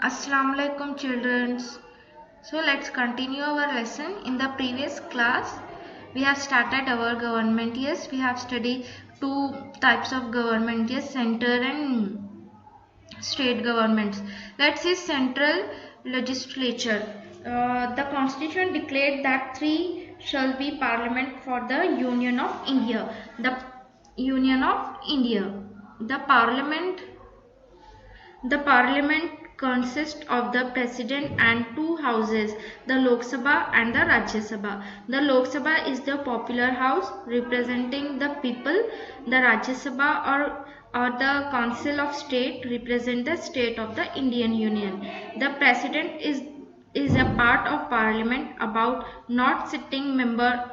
Assalamu alaikum children. So let's continue our lesson. In the previous class we have started our government years. We have studied two types of government years, central and state governments. Let's see central legislature. The constitution declared that three shall be parliament for the Union of India. The Union of India. The parliament consists of the president and two houses, the Lok Sabha and the Rajya Sabha. The Lok Sabha is the popular house representing the people. The Rajya Sabha or the Council of State represent the state of the Indian Union. The president is a part of parliament about not sitting member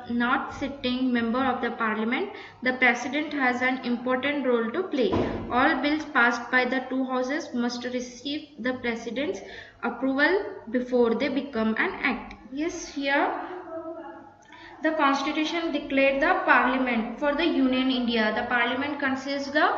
of the parliament. The president has an important role to play. All bills passed by the two houses must receive the president's approval before they become an act. Yes, here the constitution declared the parliament for the Union India. The parliament consists the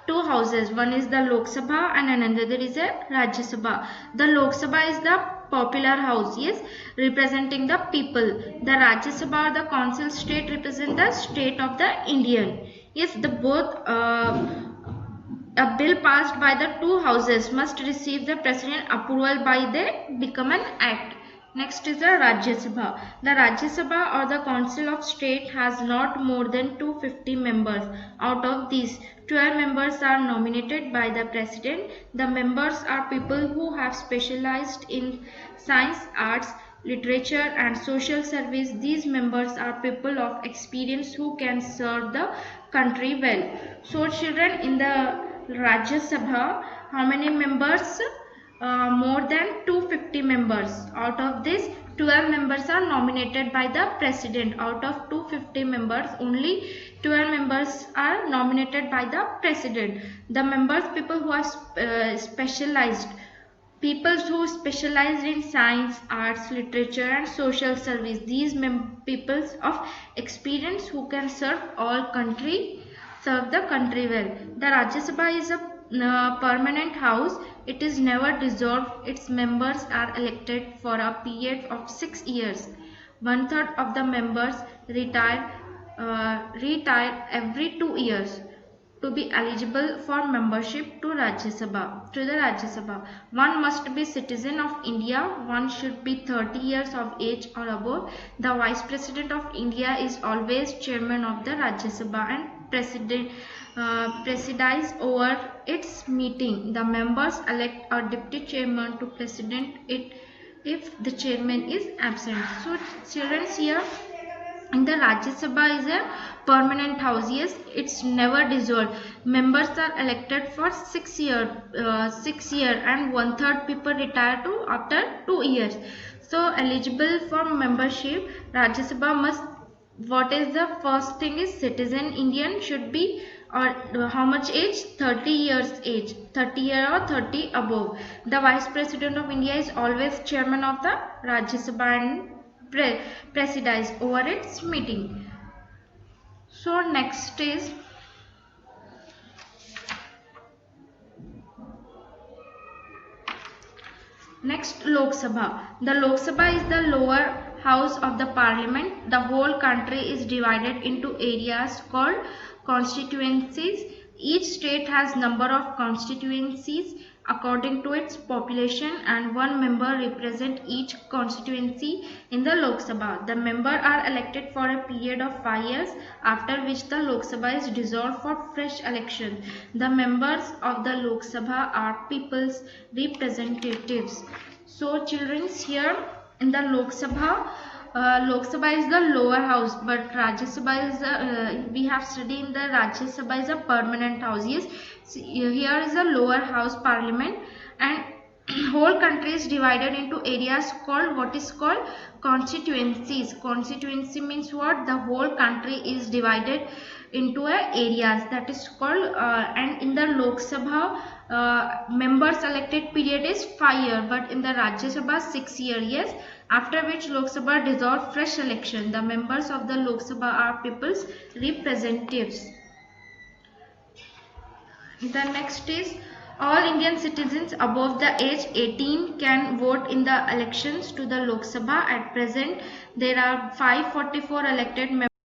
two houses. One is the Lok Sabha and another is a Rajya Sabha. The Lok Sabha is the popular house, yes, representing the people. The Rajya Sabha or the council state represent the state of the Indian. Yes, the both a bill passed by the two houses must receive the president approval by they become an act. Next is the Rajya Sabha. The Rajya Sabha or the Council of State has not more than 250 members. Out of these, 12 members are nominated by the President. The members are people who have specialized in science, arts, literature and social service. These members are people of experience who can serve the country well. So children, in the Rajya Sabha, how many members? More than 250 members. Out of this, 12 members are nominated by the president. Out of 250 members, only 12 members are nominated by the president. The members, people who are specialized, people who specialize in science, arts, literature and social service. These people of experience who can serve the country well. The Rajya Sabha is a permanent house. It is never dissolved. Its members are elected for a period of 6 years. 1/3 of the members retire every 2 years to be eligible for membership to the Rajya Sabha. One must be citizen of India. One should be 30 years of age or above. The Vice President of India is always chairman of the Rajya Sabha and presides over its meeting. The members elect a deputy chairman to president it if the chairman is absent. So children, here in the Rajya Sabha is a permanent house. Yes, it's never dissolved. Members are elected for 6 year, and 1/3 people retire to after 2 years. So eligible for membership, Rajya Sabha must, what is the first thing is citizen Indian should be, or how much age? 30 years age, 30 year or 30 above. The Vice President of India is always chairman of the Rajya Sabha and presides over its meeting. So next is Lok Sabha. The Lok Sabha is the lower house of the parliament. The whole country is divided into areas called constituencies. Each state has number of constituencies according to its population, and one member represents each constituency in the Lok Sabha. The members are elected for a period of 5 years, after which the Lok Sabha is dissolved for fresh election. The members of the Lok Sabha are people's representatives. So children, here in the Lok Sabha is the lower house, but Rajya Sabha is we have studied in the Rajya Sabha is a permanent house. Yes, here is a lower house parliament, and whole country is divided into areas called, what is called, constituencies. Constituency means what? The whole country is divided into areas, that is called and in the Lok Sabha members elected period is 5 years, but in the Rajya Sabha 6 years. Yes, after which Lok Sabha dissolved fresh election. The members of the Lok Sabha are people's representatives. The next is All Indian citizens above the age 18 can vote in the elections to the Lok Sabha. At present, there are 544 elected